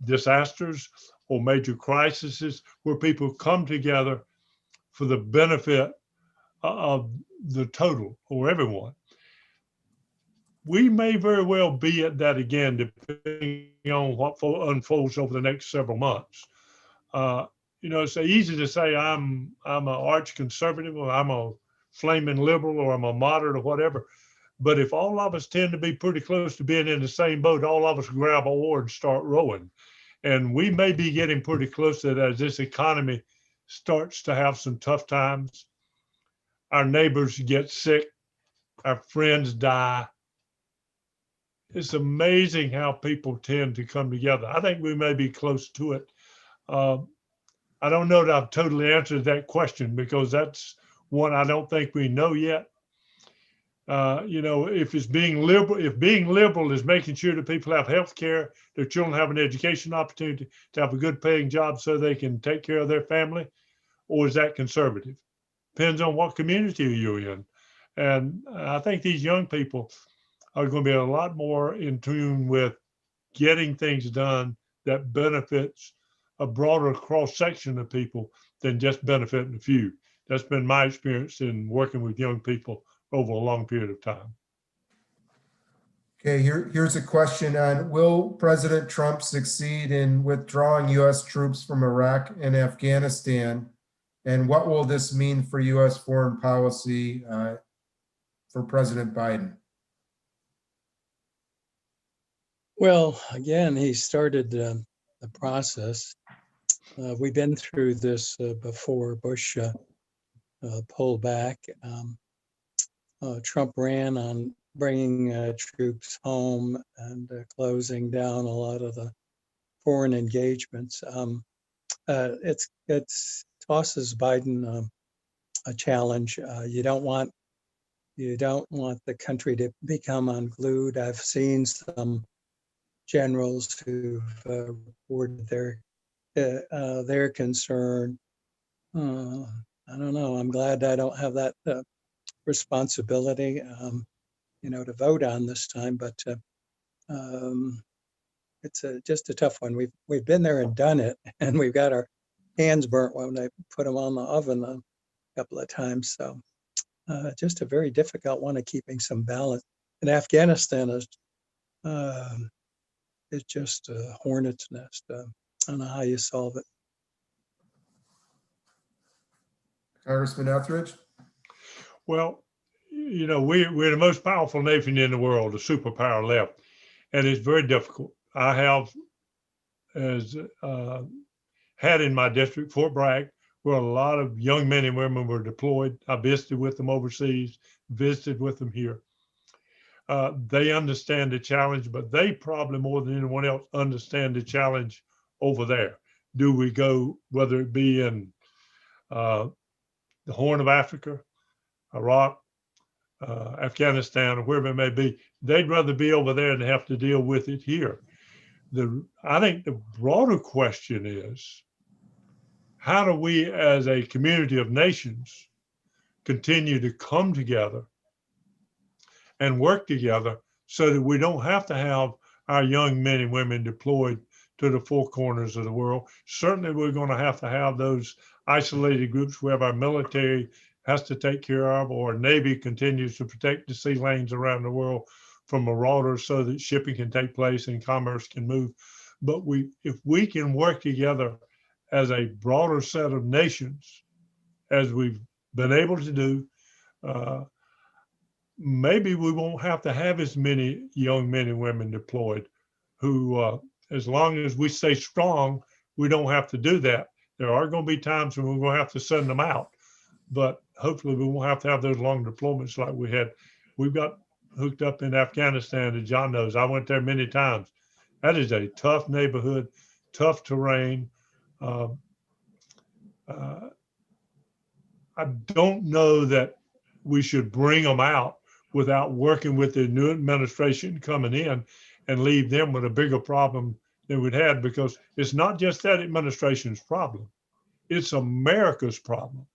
disasters or major crises where people come together for the benefit of the total or everyone. We may very well be at that again, depending on what unfolds over the next several months. It's easy to say I'm an arch conservative, or I'm a flaming liberal, or I'm a moderate, or whatever. But if all of us tend to be pretty close to being in the same boat, all of us grab a oar and start rowing. And we may be getting pretty close to that as this economy starts to have some tough times. Our neighbors get sick, our friends die. It's amazing how people tend to come together. I think we may be close to it. I don't know that I've totally answered that question, because that's one I don't think we know yet. If being liberal is making sure that people have health care, their children have an education opportunity, to have a good paying job so they can take care of their family, or is that conservative? Depends on what community you're in. And I think these young people are going to be a lot more in tune with getting things done that benefits a broader cross section of people than just benefiting a few. That's been my experience in working with young people over a long period of time. Okay, here's a question on, will President Trump succeed in withdrawing U.S. troops from Iraq and Afghanistan? And what will this mean for U.S. foreign policy for President Biden? Well, again, he started the process. We've been through this before. Bush pulled back. Trump ran on bringing troops home and closing down a lot of the foreign engagements. It's tosses Biden a challenge. You don't want the country to become unglued. I've seen some generals who've reported their concern. I don't know. I'm glad I don't have that responsibility, to vote on this time. But it's just a tough one. We've been there and done it, and we've got our hands burnt when they put them on the oven a couple of times. So just a very difficult one of keeping some balance. And Afghanistan is just a hornet's nest. I don't know how you solve it. Congressman Etheridge? Well, we're the most powerful nation in the world, a superpower left, and it's very difficult. I have had in my district, Fort Bragg, where a lot of young men and women were deployed. I visited with them overseas, visited with them here. They understand the challenge, but they probably more than anyone else understand the challenge over there. Do we go, whether it be in the Horn of Africa, Iraq, Afghanistan, or wherever it may be, they'd rather be over there than have to deal with it here. I think the broader question is, how do we as a community of nations continue to come together and work together so that we don't have to have our young men and women deployed to the four corners of the world? Certainly, we're going to have those isolated groups where our military has to take care of, or Navy continues to protect the sea lanes around the world from marauders so that shipping can take place and commerce can move. But if we can work together as a broader set of nations, as we've been able to do, maybe we won't have to have as many young men and women deployed who, as long as we stay strong, we don't have to do that. There are going to be times when we're going to have to send them out, but hopefully we won't have to have those long deployments like we had. We've got hooked up in Afghanistan, and John knows, I went there many times. That is a tough neighborhood, tough terrain. I don't know that we should bring them out without working with the new administration coming in and leave them with a bigger problem than we'd had, because it's not just that administration's problem, it's America's problem.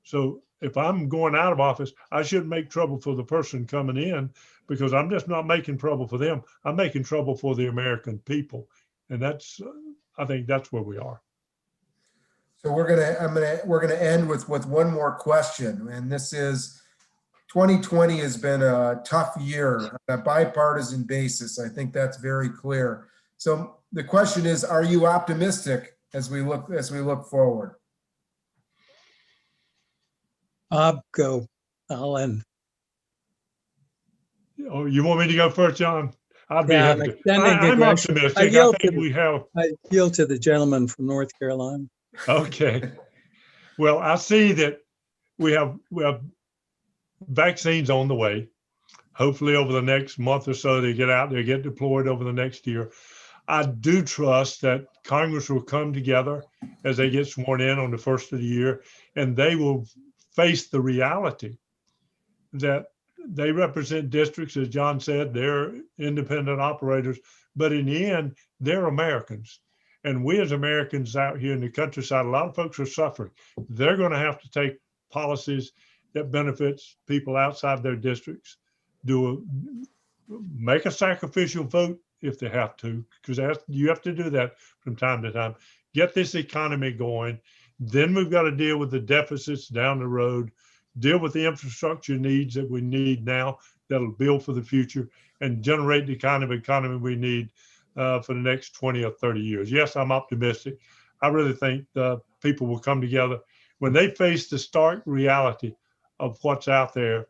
So if I'm going out of office, I shouldn't make trouble for the person coming in, because I'm just not making trouble for them. I'm making trouble for the American people. And I think that's where we are. So we're gonna end with one more question, and this is, 2020 has been a tough year on a bipartisan basis. I think that's very clear. So the question is, are you optimistic as we look forward? Bob, go. I'll end. Oh, you want me to go first, John? I'd be Yeah, I'm happy to. extending I'm aggression. optimistic. I think we have. I yield to the gentleman from North Carolina. Okay. Well, I see that we have vaccines on the way. Hopefully over the next month or so, they get out there, get deployed over the next year. I do trust that Congress will come together as they get sworn in on the first of the year, and they will face the reality that they represent districts, as John said, they're independent operators, but in the end, they're Americans. And we as Americans out here in the countryside, a lot of folks are suffering. They're going to have to take policies that benefits people outside their districts, make a sacrificial vote if they have to, because you have to do that from time to time. Get this economy going. Then we've got to deal with the deficits down the road, deal with the infrastructure needs that we need now that'll build for the future, and generate the kind of economy we need for the next 20 or 30 years. Yes, I'm optimistic. I really think people will come together. When they face the stark reality of what's out there,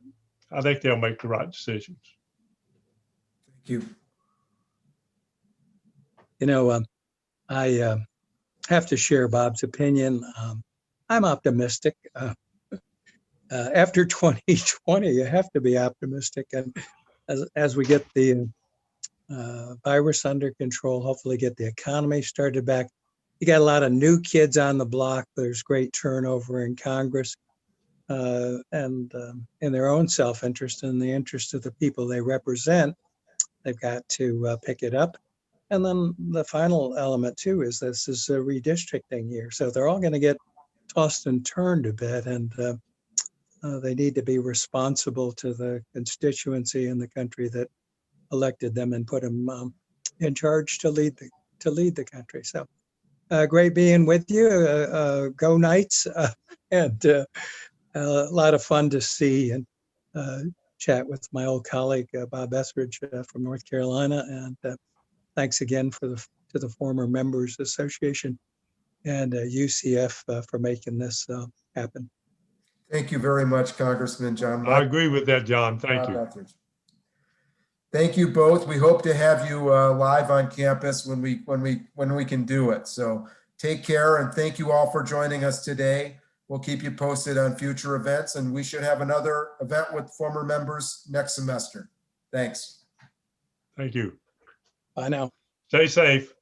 I think they'll make the right decisions. Thank you. I have to share Bob's opinion. I'm optimistic. After 2020, you have to be optimistic. And as we get the virus under control, hopefully get the economy started back. You got a lot of new kids on the block. There's great turnover in Congress. And in their own self-interest and the interest of the people they represent, they've got to pick it up. And then the final element too is this is a redistricting year. So they're all going to get tossed and turned a bit, and they need to be responsible to the constituency and the country that elected them and put them in charge to lead the country. So great being with you. Go Knights, and a lot of fun to see and chat with my old colleague Bob Etheridge from North Carolina. And thanks again to the former Members Association and UCF for making this happen. Thank you very much, Congressman John. I agree with that, John. Thank you. Thank you both. We hope to have you live on campus when we can do it. So take care, and thank you all for joining us today. We'll keep you posted on future events, and we should have another event with former members next semester. Thanks. Thank you. Bye now. Stay safe.